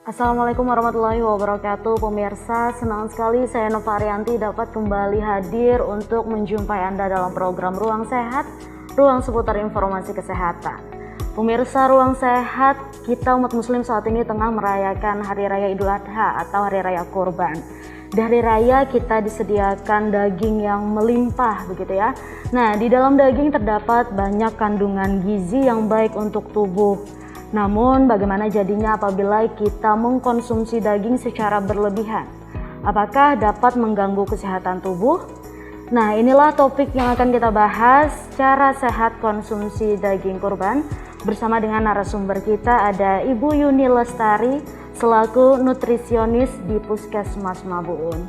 Assalamualaikum warahmatullahi wabarakatuh. Pemirsa, senang sekali saya Nova Arianti dapat kembali hadir untuk menjumpai Anda dalam program Ruang Sehat, ruang seputar informasi kesehatan. Pemirsa, Ruang Sehat, kita umat muslim saat ini tengah merayakan Hari Raya Idul Adha atau Hari Raya Kurban. Di hari raya kita disediakan daging yang melimpah begitu ya. Nah, di dalam daging terdapat banyak kandungan gizi yang baik untuk tubuh. Namun bagaimana jadinya apabila kita mengkonsumsi daging secara berlebihan? Apakah dapat mengganggu kesehatan tubuh? Nah, inilah topik yang akan kita bahas, cara sehat konsumsi daging kurban. Bersama dengan narasumber kita ada Ibu Yuni Lestari selaku nutrisionis di Puskesmas Mabuun.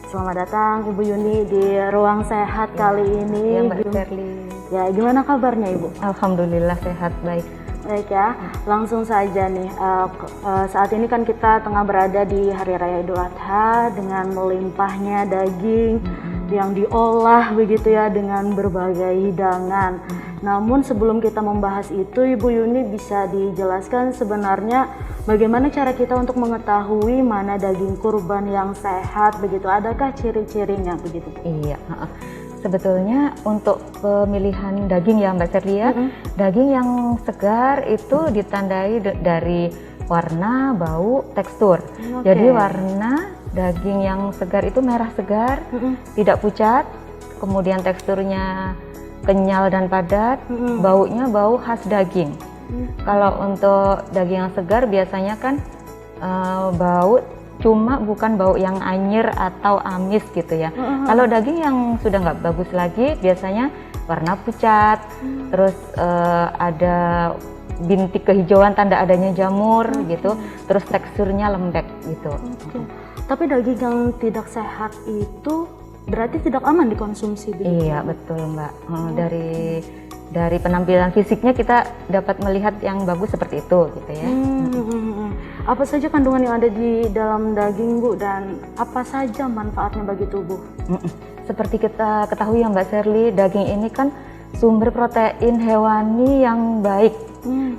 Selamat datang Ibu Yuni di Ruang Sehat kali ini. Ya, Mbak Shirley. Ya, gimana kabarnya Ibu? Alhamdulillah sehat, baik. Baik ya, langsung saja nih, saat ini kan kita tengah berada di Hari Raya Idul Adha dengan melimpahnya daging yang diolah begitu ya dengan berbagai hidangan. Namun sebelum kita membahas itu, Ibu Yuni bisa dijelaskan sebenarnya bagaimana cara kita untuk mengetahui mana daging kurban yang sehat begitu? Adakah ciri-cirinya begitu? Iya, sebetulnya untuk pemilihan daging ya Mbak Shirley ya, daging yang segar itu ditandai dari warna, bau, tekstur. Jadi warna daging yang segar itu merah segar, tidak pucat, kemudian teksturnya kenyal dan padat, baunya bau khas daging. Kalau untuk daging yang segar biasanya kan bau cuma bukan bau yang anyir atau amis gitu ya. Kalau daging yang sudah nggak bagus lagi biasanya warna pucat, terus ada bintik kehijauan tanda adanya jamur gitu, terus teksturnya lembek gitu. Tapi daging yang tidak sehat itu berarti tidak aman dikonsumsi begitu? Iya betul Mbak. Dari penampilan fisiknya kita dapat melihat yang bagus seperti itu gitu ya. Apa saja kandungan yang ada di dalam daging Bu, dan apa saja manfaatnya bagi tubuh? Seperti kita ketahui ya Mbak Shirley, daging ini kan sumber protein hewani yang baik.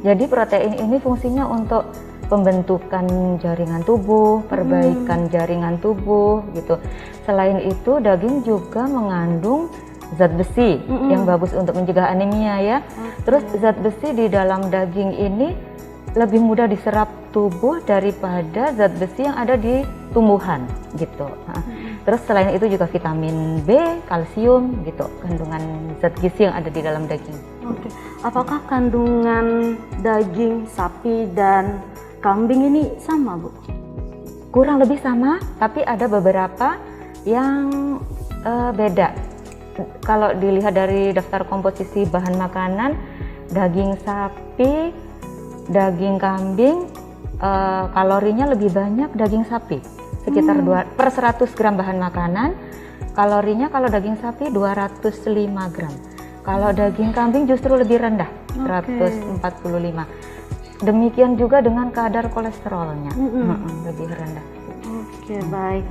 Jadi protein ini fungsinya untuk pembentukan jaringan tubuh, perbaikan jaringan tubuh gitu. Selain itu daging juga mengandung zat besi yang bagus untuk mencegah anemia ya. Terus zat besi di dalam daging ini lebih mudah diserap tubuh daripada zat besi yang ada di tumbuhan gitu. Terus selain itu juga vitamin B, kalsium gitu, kandungan zat gizi yang ada di dalam daging. Apakah kandungan daging sapi dan kambing ini sama Bu? Kurang lebih sama, tapi ada beberapa yang beda. Kalau dilihat dari daftar komposisi bahan makanan, daging sapi, daging kambing, kalorinya lebih banyak daging sapi, sekitar 2 per 100 gram bahan makanan, kalorinya kalau daging sapi 205 gram. Kalau daging kambing justru lebih rendah, 145. Demikian juga dengan kadar kolesterolnya, lebih rendah. Baik.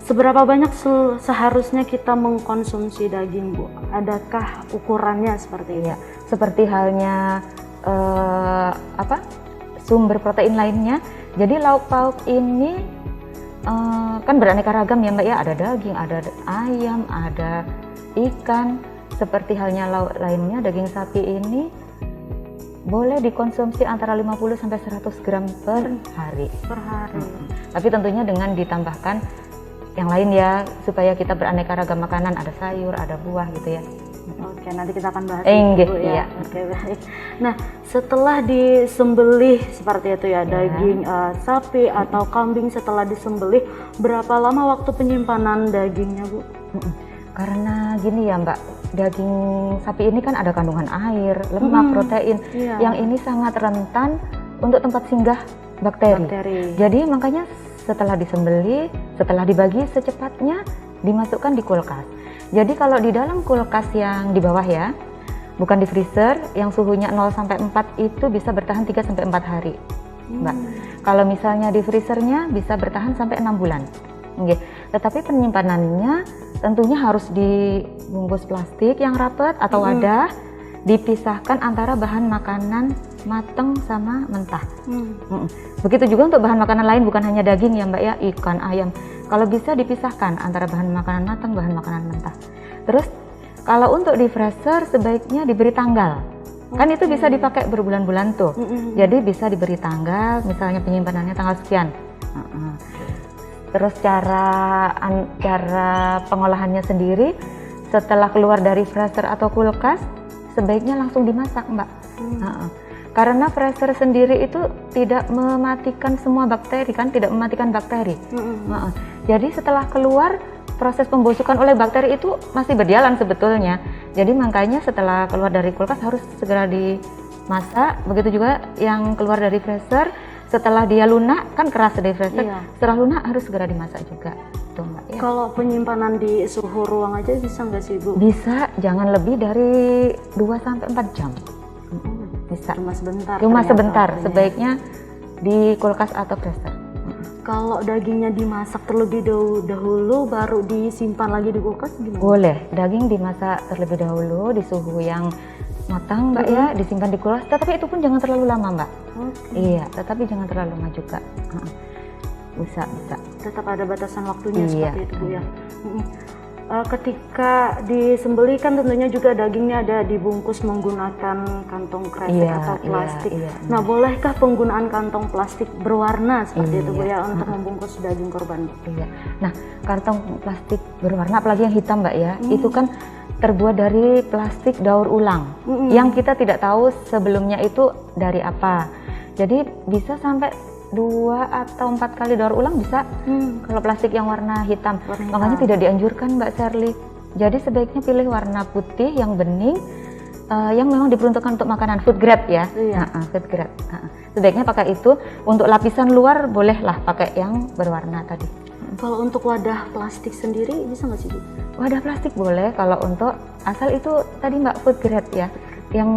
Seberapa banyak seharusnya kita mengkonsumsi daging Bu? Adakah ukurannya seperti itu? Ya, seperti halnya sumber protein lainnya. Jadi lauk pauk ini kan beraneka ragam ya Mbak ya, ada daging, ada ayam, ada ikan. Seperti halnya lauk lainnya, daging sapi ini boleh dikonsumsi antara 50 sampai 100 gram per hari. Tapi tentunya dengan ditambahkan yang lain ya, supaya kita beraneka ragam makanan, ada sayur, ada buah gitu ya. Nanti kita akan bahas itu ya. Baik. Nah, setelah disembelih seperti itu ya, daging sapi atau kambing setelah disembelih, berapa lama waktu penyimpanan dagingnya Bu? Karena gini ya Mbak, daging sapi ini kan ada kandungan air, lemak, protein, yang ini sangat rentan untuk tempat singgah bakteri. Jadi makanya setelah disembelih, setelah dibagi secepatnya dimasukkan di kulkas. Jadi kalau di dalam kulkas yang di bawah ya, bukan di freezer, yang suhunya 0 sampai 4 itu bisa bertahan 3 sampai 4 hari, Mbak. Kalau misalnya di freezernya bisa bertahan sampai 6 bulan. Tetapi penyimpanannya tentunya harus dibungkus plastik yang rapat atau wadah dipisahkan antara bahan makanan matang sama mentah. Begitu juga untuk bahan makanan lain, bukan hanya daging ya Mbak ya, ikan, ayam. Kalau bisa dipisahkan antara bahan makanan matang, bahan makanan mentah. Terus kalau untuk di freezer sebaiknya diberi tanggal. Kan itu bisa dipakai berbulan-bulan tuh. Jadi bisa diberi tanggal, misalnya penyimpanannya tanggal sekian. Terus cara pengolahannya sendiri, setelah keluar dari freezer atau kulkas, sebaiknya langsung dimasak Mbak. Karena freezer sendiri itu tidak mematikan semua bakteri kan, tidak mematikan bakteri. Jadi setelah keluar, proses pembusukan oleh bakteri itu masih berjalan sebetulnya. Jadi makanya setelah keluar dari kulkas harus segera dimasak. Begitu juga yang keluar dari freezer, setelah dia lunak kan keras dari freezer. Setelah lunak harus segera dimasak juga. Tuh, Mbak, ya. Kalau penyimpanan di suhu ruang aja bisa nggak sih Bu? Bisa, jangan lebih dari 2-4 jam. Bisa. Cuma sebentar. Sebaiknya di kulkas atau freezer. Kalau dagingnya dimasak terlebih dahulu baru disimpan lagi di kulkas gimana? Boleh, daging dimasak terlebih dahulu di suhu yang matang Mbak ya, disimpan di kulkas, tetapi itu pun jangan terlalu lama Mbak. Iya, tetapi jangan terlalu lama juga. Bisa. Tetap ada batasan waktunya seperti itu Bu ya. Ketika disembelih kan tentunya juga dagingnya ada dibungkus menggunakan kantong kresek atau plastik. Nah, bolehkah penggunaan kantong plastik berwarna seperti itu Bu ya untuk membungkus daging korban? Nah, kantong plastik berwarna apalagi yang hitam Mbak ya, itu kan terbuat dari plastik daur ulang yang kita tidak tahu sebelumnya itu dari apa. Jadi bisa sampai 2 atau 4 kali daur ulang bisa kalau plastik yang warna hitam. Makanya tidak dianjurkan Mbak Sherly. Jadi sebaiknya pilih warna putih yang bening, yang memang diperuntukkan untuk makanan food grade ya. Food grade. Sebaiknya pakai itu. Untuk lapisan luar bolehlah pakai yang berwarna tadi. Kalau untuk wadah plastik sendiri bisa nggak sih Bu? Wadah plastik boleh kalau untuk asal itu tadi Mbak food grade ya, yang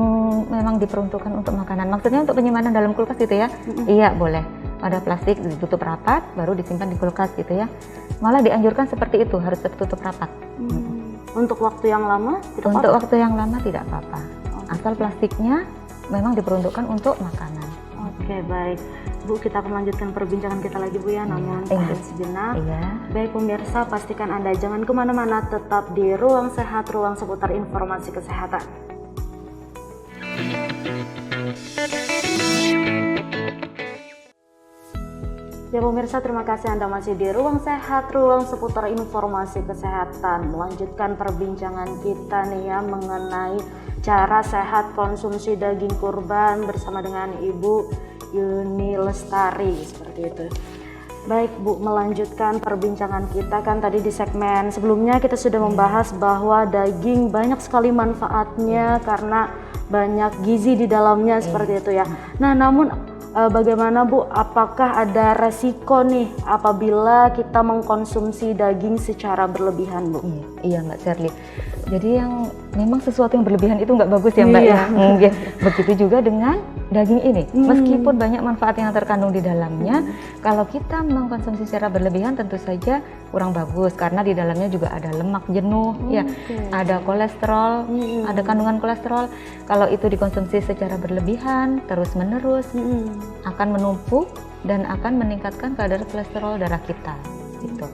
memang diperuntukkan untuk makanan. Maksudnya untuk penyimpanan dalam kulkas gitu ya? Iya boleh. Wadah plastik ditutup rapat, baru disimpan di kulkas gitu ya. Malah dianjurkan seperti itu, harus tertutup rapat. Untuk waktu yang lama? Untuk waktu yang lama tidak apa-apa. Asal plastiknya memang diperuntukkan untuk makanan. Oke, baik. Bu, kita akan lanjutkan perbincangan kita lagi Bu ya, namun tahan sejenak. Baik pemirsa, pastikan Anda jangan kemana-mana, tetap di Ruang Sehat, ruang seputar informasi kesehatan. Ya pemirsa, terima kasih Anda masih di Ruang Sehat, ruang seputar informasi kesehatan. Melanjutkan perbincangan kita nih ya mengenai cara sehat konsumsi daging kurban bersama dengan Ibu Yuni Lestari seperti itu. Baik Bu, melanjutkan perbincangan kita kan tadi di segmen sebelumnya kita sudah membahas bahwa daging banyak sekali manfaatnya karena banyak gizi di dalamnya seperti itu ya. Nah, namun bagaimana Bu, apakah ada resiko nih apabila kita mengkonsumsi daging secara berlebihan Bu? Iya Mbak Sherly. Jadi yang memang sesuatu yang berlebihan itu nggak bagus ya Mbak ya. Begitu juga dengan daging ini. Meskipun banyak manfaat yang terkandung di dalamnya, kalau kita mengkonsumsi secara berlebihan tentu saja kurang bagus karena di dalamnya juga ada lemak jenuh, ya, ada kolesterol, ada kandungan kolesterol. Kalau itu dikonsumsi secara berlebihan terus-menerus akan menumpuk dan akan meningkatkan kadar kolesterol darah kita, gitu.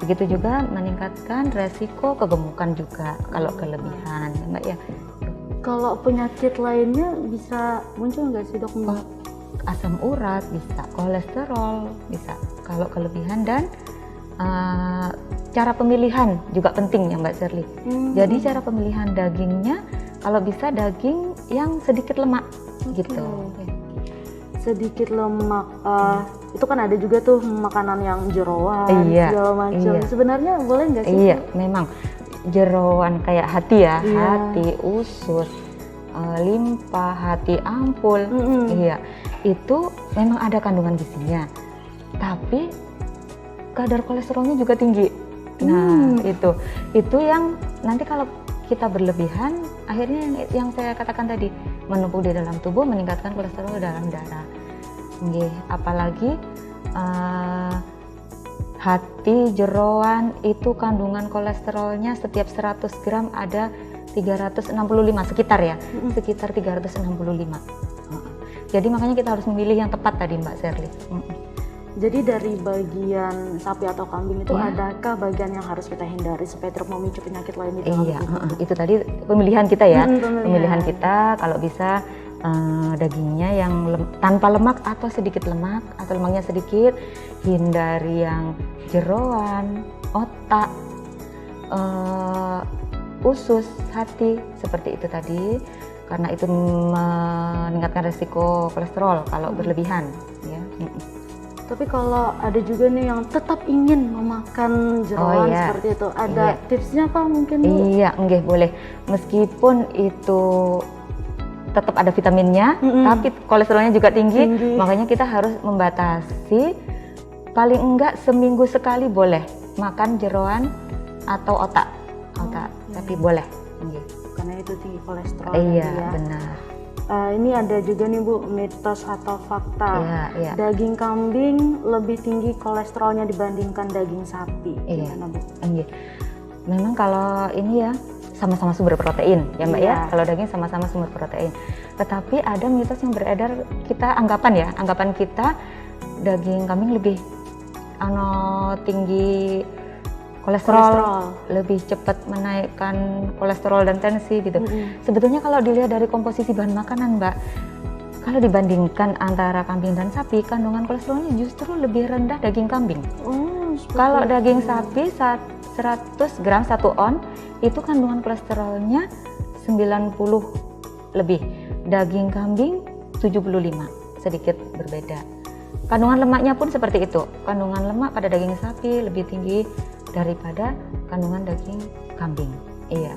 Begitu juga meningkatkan resiko kegemukan juga kalau kelebihan, Mbak ya. Kalau penyakit lainnya bisa muncul nggak sih Dok? Asam urat bisa, kolesterol bisa kalau kelebihan, dan cara pemilihan juga penting ya Mbak Sherly. Jadi cara pemilihan dagingnya kalau bisa daging yang sedikit lemak gitu. Sedikit lemak, itu kan ada juga tuh makanan yang jeroan segala macam. Sebenarnya boleh nggak sih? Iya, memang jeroan kayak hati ya, hati, usus, limpa, hati ampul, itu memang ada kandungan gizinya, tapi kadar kolesterolnya juga tinggi. Nah, itu yang nanti kalau kita berlebihan, akhirnya yang saya katakan tadi, menumpuk di dalam tubuh, meningkatkan kolesterol dalam darah. Apalagi hati, jeroan itu kandungan kolesterolnya setiap 100 gram ada 365 sekitar ya, sekitar 365. Jadi makanya kita harus memilih yang tepat tadi Mbak Sherly. Jadi dari bagian sapi atau kambing itu Iya. adakah bagian yang harus kita hindari supaya tidak memicu penyakit lain di dalam Iya, tubuh? itu tadi pemilihan kita ya. Pemilihan. Pemilihan kita kalau bisa dagingnya yang tanpa lemak atau sedikit lemak atau lemaknya sedikit, hindari yang jeroan, otak, usus, hati seperti itu tadi, karena itu meningkatkan resiko kolesterol kalau berlebihan ya. Tapi kalau ada juga nih yang tetap ingin memakan jeroan iya. seperti itu, ada Iya. tipsnya apa mungkin Bu? Iya, enggak boleh. Meskipun itu tetap ada vitaminnya, tapi kolesterolnya juga tinggi, makanya kita harus membatasi paling enggak seminggu sekali boleh makan jeroan atau otak, tapi boleh. Karena itu tinggi kolesterol. Iya, tadi ya. benar. Ini ada juga nih Bu, mitos atau fakta. Iya. Daging kambing lebih tinggi kolesterolnya dibandingkan daging sapi. Iya. Gimana, Bu? Memang kalau ini ya sama-sama sumber protein ya Mbak Iya. ya. Kalau daging sama-sama sumber protein. Tetapi ada mitos yang beredar, anggapan kita daging kambing lebih tinggi kolesterol, lebih cepat menaikkan kolesterol dan tensi gitu. Sebetulnya kalau dilihat dari komposisi bahan makanan Mbak, kalau dibandingkan antara kambing dan sapi, kandungan kolesterolnya justru lebih rendah daging kambing. Kalau daging sapi 100 gram 1 on itu kandungan kolesterolnya 90 lebih, daging kambing 75, sedikit berbeda. Kandungan lemaknya pun seperti itu, kandungan lemak pada daging sapi lebih tinggi daripada kandungan daging kambing. Iya.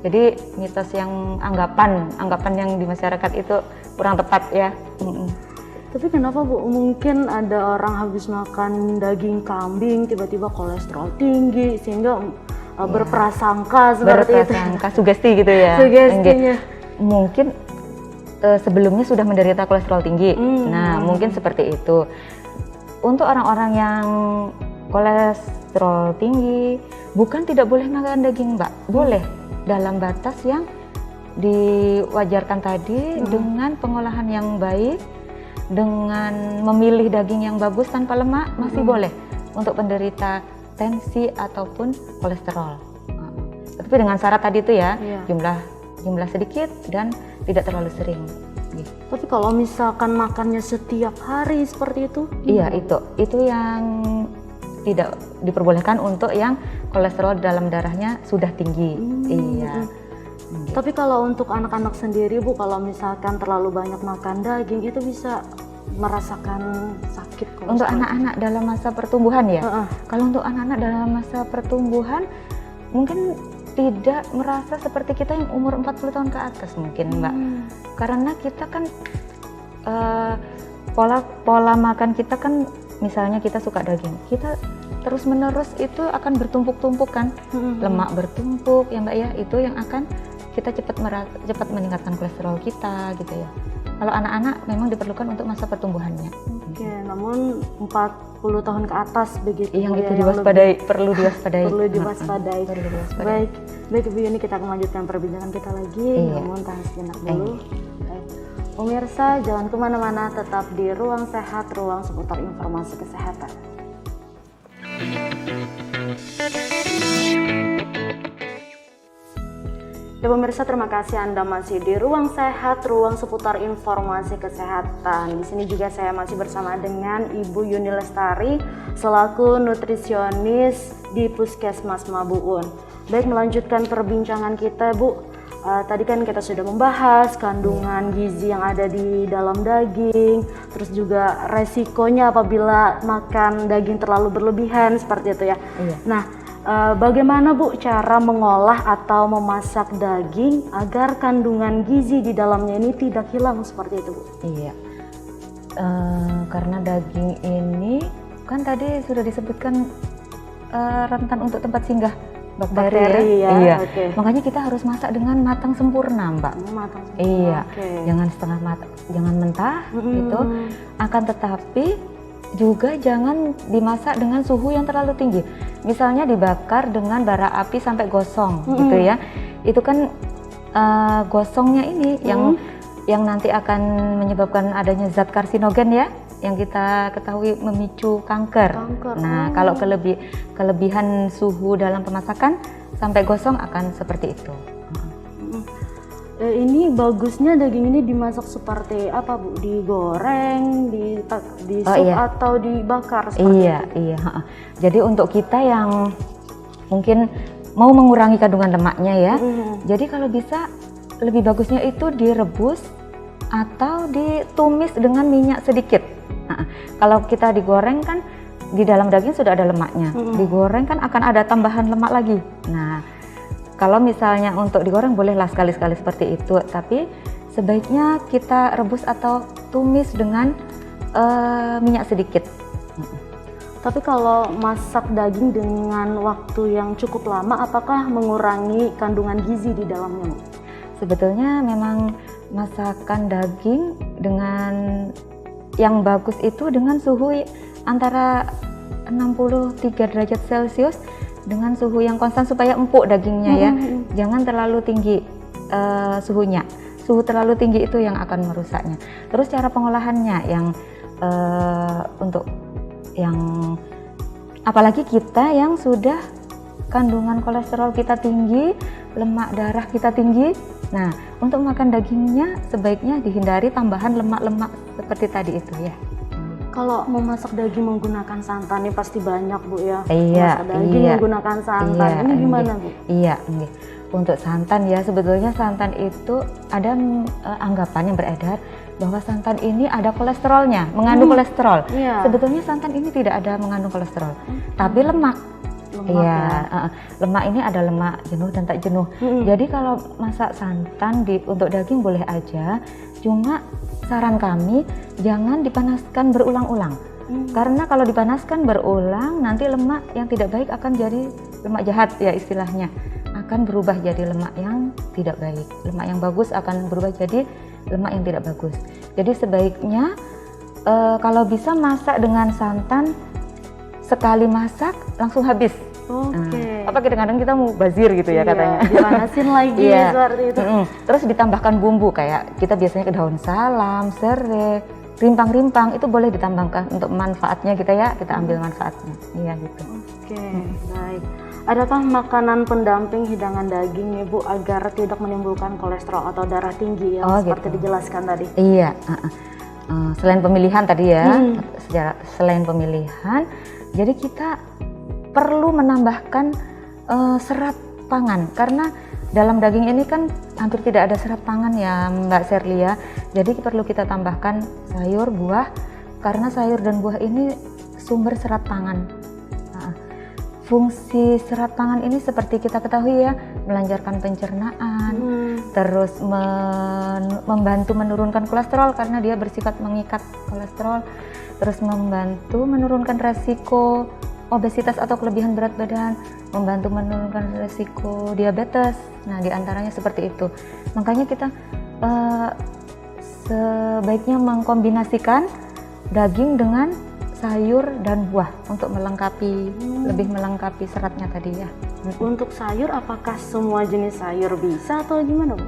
Jadi mitos yang anggapan yang di masyarakat itu kurang tepat ya. Tapi kenapa Bu, mungkin ada orang habis makan daging kambing tiba-tiba kolesterol tinggi sehingga berprasangka seperti itu. Sugesti gitu ya. Sugestinya. Mungkin sebelumnya sudah menderita kolesterol tinggi. Nah, mungkin seperti itu. Untuk orang-orang yang kolesterol tinggi, bukan tidak boleh makan daging Mbak, boleh dalam batas yang diwajarkan tadi, dengan pengolahan yang baik, dengan memilih daging yang bagus tanpa lemak, masih boleh untuk penderita tensi ataupun kolesterol. Tapi dengan syarat tadi itu ya, jumlah sedikit dan tidak terlalu sering. Tapi kalau misalkan makannya setiap hari seperti itu? Iya, itu yang tidak diperbolehkan untuk yang kolesterol dalam darahnya sudah tinggi. Iya. Tapi kalau untuk anak-anak sendiri Bu, kalau misalkan terlalu banyak makan daging itu bisa merasakan sakit kolesterol. Untuk anak-anak dalam masa pertumbuhan ya. Kalau untuk anak-anak dalam masa pertumbuhan mungkin tidak merasa seperti kita yang umur 40 tahun ke atas mungkin Mbak. Karena kita kan pola makan kita kan, misalnya kita suka daging, kita terus menerus itu akan bertumpuk-tumpuk kan, lemak bertumpuk ya Mbak ya, itu yang akan kita cepat meningkatkan kolesterol kita gitu ya. Kalau anak-anak memang diperlukan untuk masa pertumbuhannya. Oke, namun 40 tahun ke atas begitu. Yang itu diwaspadai, perlu diwaspadai. Perlu diwaspadai. Perlu diwaspadai. Baik Bu Yuni, kita akan lanjutkan perbincangan kita lagi. Namun tahan sejenak dulu. Pemirsa, jangan kemana-mana, tetap di Ruang Sehat, ruang seputar informasi kesehatan. Ya pemirsa, terima kasih Anda masih di Ruang Sehat, ruang seputar informasi kesehatan. Di sini juga saya masih bersama dengan Ibu Yuni Lestari selaku nutrisionis di Puskesmas Mabuun. Baik, melanjutkan perbincangan kita Bu. Tadi kan kita sudah membahas kandungan gizi yang ada di dalam daging, terus juga resikonya apabila makan daging terlalu berlebihan seperti itu ya. Nah, bagaimana Bu cara mengolah atau memasak daging agar kandungan gizi di dalamnya ini tidak hilang seperti itu Bu? Iya, karena daging ini kan tadi sudah disebutkan rentan untuk tempat singgah bakteri ya. Iya. Makanya kita harus masak dengan matang sempurna Mbak. Matang sempurna. Iya, jangan setengah matang, jangan mentah gitu. Akan tetapi juga jangan dimasak dengan suhu yang terlalu tinggi. Misalnya dibakar dengan bara api sampai gosong gitu ya. Itu kan gosongnya ini yang nanti akan menyebabkan adanya zat karsinogen ya, yang kita ketahui memicu kanker. Nah, kalau kelebihan suhu dalam pemasakan sampai gosong akan seperti itu. Ini bagusnya daging ini dimasak seperti apa Bu? Digoreng, di sup atau dibakar seperti itu? Iya. Jadi untuk kita yang mungkin mau mengurangi kandungan lemaknya ya, jadi kalau bisa lebih bagusnya itu direbus atau ditumis dengan minyak sedikit. Nah, kalau kita digoreng kan di dalam daging sudah ada lemaknya, digoreng kan akan ada tambahan lemak lagi. Nah, kalau misalnya untuk digoreng bolehlah sekali-sekali seperti itu, tapi sebaiknya kita rebus atau tumis dengan minyak sedikit. Tapi kalau masak daging dengan waktu yang cukup lama, apakah mengurangi kandungan gizi di dalamnya? Sebetulnya memang masakan daging dengan yang bagus itu dengan suhu antara 63 derajat Celcius dengan suhu yang konstan supaya empuk dagingnya ya. Jangan terlalu tinggi suhunya. Suhu terlalu tinggi itu yang akan merusaknya. Terus cara pengolahannya yang untuk yang apalagi kita yang sudah kandungan kolesterol kita tinggi, lemak darah kita tinggi. Nah, untuk makan dagingnya sebaiknya dihindari tambahan lemak-lemak seperti tadi itu ya. Kalau memasak daging menggunakan santan ini pasti banyak Bu ya. Iya, memasak daging menggunakan santan. Ini gimana Bu? Iya. Untuk santan ya, sebetulnya santan itu ada anggapan yang beredar bahwa santan ini ada kolesterolnya, mengandung kolesterol. Sebetulnya santan ini tidak ada mengandung kolesterol, tapi lemak. Lemak ini ada lemak jenuh dan tak jenuh. Jadi kalau masak santan untuk daging boleh aja, cuma saran kami jangan dipanaskan berulang-ulang. Karena kalau dipanaskan berulang nanti lemak yang tidak baik akan jadi lemak jahat ya istilahnya, akan berubah jadi lemak yang tidak baik. Lemak yang bagus akan berubah jadi lemak yang tidak bagus. Jadi sebaiknya kalau bisa masak dengan santan, sekali masak langsung habis. Apa kadang-kadang kita mau bazir gitu ya katanya. Dipanasin lagi seperti itu. Terus ditambahkan bumbu kayak kita biasanya ke daun salam, serai, rimpang-rimpang itu boleh ditambahkan untuk manfaatnya kita ambil manfaatnya. Iya gitu. Baik. Adakah makanan pendamping hidangan daging nih Bu agar tidak menimbulkan kolesterol atau darah tinggi yang seperti dijelaskan tadi? Iya. Selain pemilihan tadi ya, selain pemilihan, jadi kita perlu menambahkan serat pangan karena dalam daging ini kan hampir tidak ada serat pangan ya Mbak Sherly ya. Jadi perlu kita tambahkan sayur, buah karena sayur dan buah ini sumber serat pangan. Fungsi serat pangan ini seperti kita ketahui ya, melancarkan pencernaan, terus membantu menurunkan kolesterol karena dia bersifat mengikat kolesterol, terus membantu menurunkan resiko obesitas atau kelebihan berat badan, membantu menurunkan resiko diabetes. Nah, diantaranya seperti itu. Makanya kita sebaiknya mengkombinasikan daging dengan sayur dan buah untuk lebih melengkapi seratnya tadi ya. Untuk sayur, apakah semua jenis sayur bisa atau gimana Bu?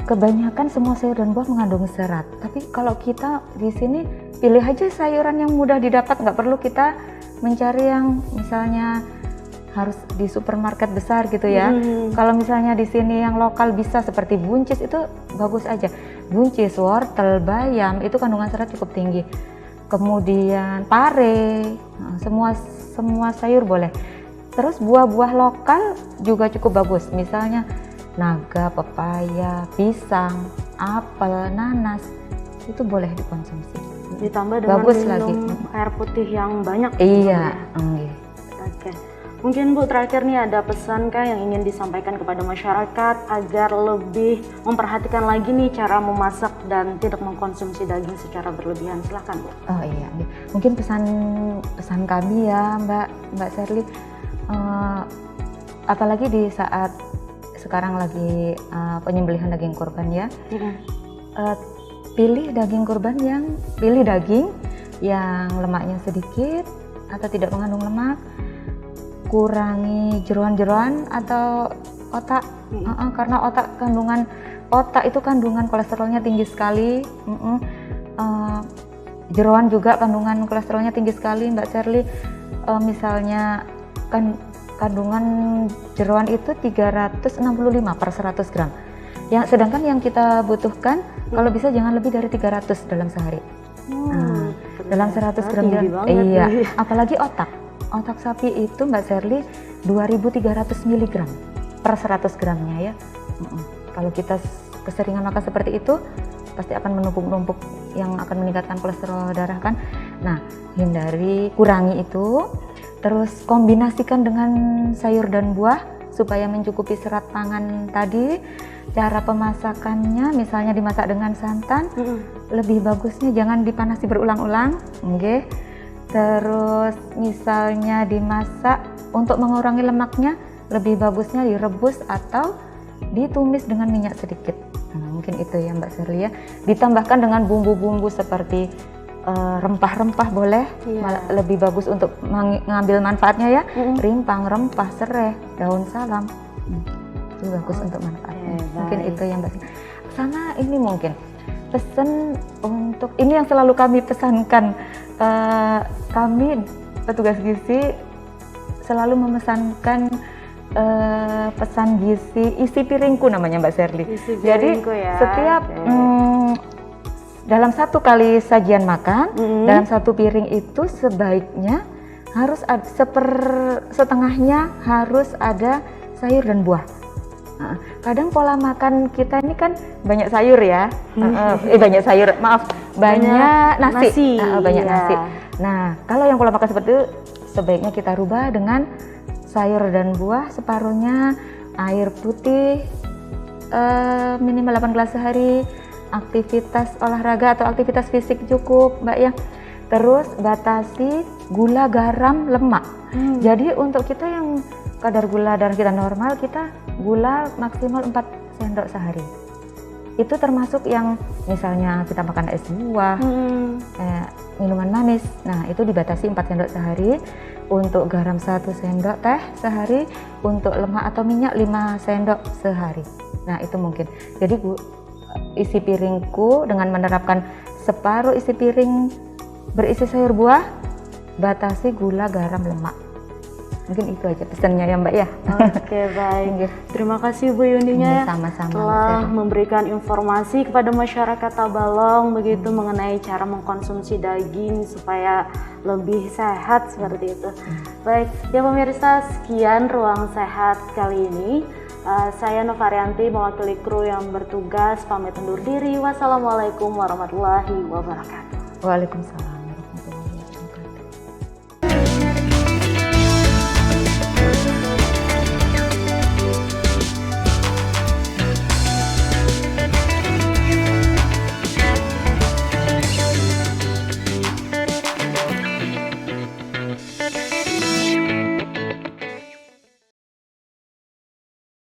Kebanyakan semua sayur dan buah mengandung serat. Tapi kalau kita di sini pilih aja sayuran yang mudah didapat, nggak perlu kita mencari yang misalnya harus di supermarket besar gitu ya. Kalau misalnya di sini yang lokal bisa seperti buncis itu bagus aja. Buncis, wortel, bayam itu kandungan serat cukup tinggi. Kemudian pare, semua sayur boleh. Terus buah-buah lokal juga cukup bagus. Misalnya naga, pepaya, pisang, apel, nanas itu boleh dikonsumsi. Ditambah dengan bagus minum lagi. Air putih yang banyak. Iya. Oke. Mungkin Bu terakhir nih ada pesan kah yang ingin disampaikan kepada masyarakat agar lebih memperhatikan lagi nih cara memasak dan tidak mengkonsumsi daging secara berlebihan. Silahkan Bu. Oh iya, mungkin pesan kami ya Mbak Sherly, apalagi di saat sekarang lagi penyembelihan daging kurban ya. Pilih daging yang lemaknya sedikit atau tidak mengandung lemak, kurangi jeroan-jeroan atau otak. Karena otak itu kandungan kolesterolnya tinggi sekali. Jeroan juga kandungan kolesterolnya tinggi sekali, Mbak Sherly. Misalnya kandungan jeroan itu 365 per 100 gram. Sedangkan yang kita butuhkan kalau bisa jangan lebih dari 300 dalam sehari. Dalam 100 gram jeroan. Iya, apalagi otak sapi itu Mbak Sherly 2300 mg per 100 gramnya ya. Kalau kita keseringan makan seperti itu pasti akan menumpuk-numpuk yang akan meningkatkan kolesterol darah kan. Nah, kurangi itu, terus kombinasikan dengan sayur dan buah supaya mencukupi serat pangan tadi. Cara pemasakannya misalnya dimasak dengan santan, lebih bagusnya jangan dipanasi berulang-ulang, oke. Terus misalnya dimasak untuk mengurangi lemaknya, lebih bagusnya direbus atau ditumis dengan minyak sedikit. Mungkin itu ya Mbak Sherly ya. Ditambahkan dengan bumbu-bumbu seperti rempah-rempah boleh, lebih bagus untuk mengambil manfaatnya ya. Rimpang, rempah, serai, daun salam, itu bagus untuk manfaatnya. Mungkin itu yang Mbak Sherly. Sama ini mungkin pesan untuk ini yang selalu kami pesankan. Kami petugas gizi selalu memesankan pesan gizi isi piringku namanya Mbak Sherly. Jadi ya. Setiap dalam satu kali sajian makan, dalam satu piring itu sebaiknya harus setengahnya harus ada sayur dan buah. Kadang pola makan kita ini kan banyak sayur ya, banyak nasi. Banyak nasi. Nah, kalau yang pola makan seperti itu sebaiknya kita rubah dengan sayur dan buah separuhnya, air putih minimal 8 gelas sehari, aktivitas olahraga atau aktivitas fisik cukup Mbak ya. Terus batasi gula, garam, lemak. Jadi untuk kita yang kadar gula darah kita normal, kita gula maksimal 4 sendok sehari. Itu termasuk yang misalnya kita makan es buah, minuman manis. Nah, itu dibatasi 4 sendok sehari. Untuk garam 1 sendok teh sehari, untuk lemak atau minyak 5 sendok sehari. Nah, itu mungkin. Jadi isi piringku dengan menerapkan separuh isi piring berisi sayur buah, batasi gula, garam, lemak. Mungkin itu aja pesannya ya Mbak ya. Oke, baik. Terima kasih Bu Yuninya sama-sama telah memberikan informasi kepada masyarakat Tabalong begitu mengenai cara mengkonsumsi daging supaya lebih sehat seperti itu. Baik, ya pemirsa, sekian Ruang Sehat kali ini. Saya Novarianti mewakili kru yang bertugas pamit undur diri. Wassalamualaikum warahmatullahi wabarakatuh. Waalaikumsalam.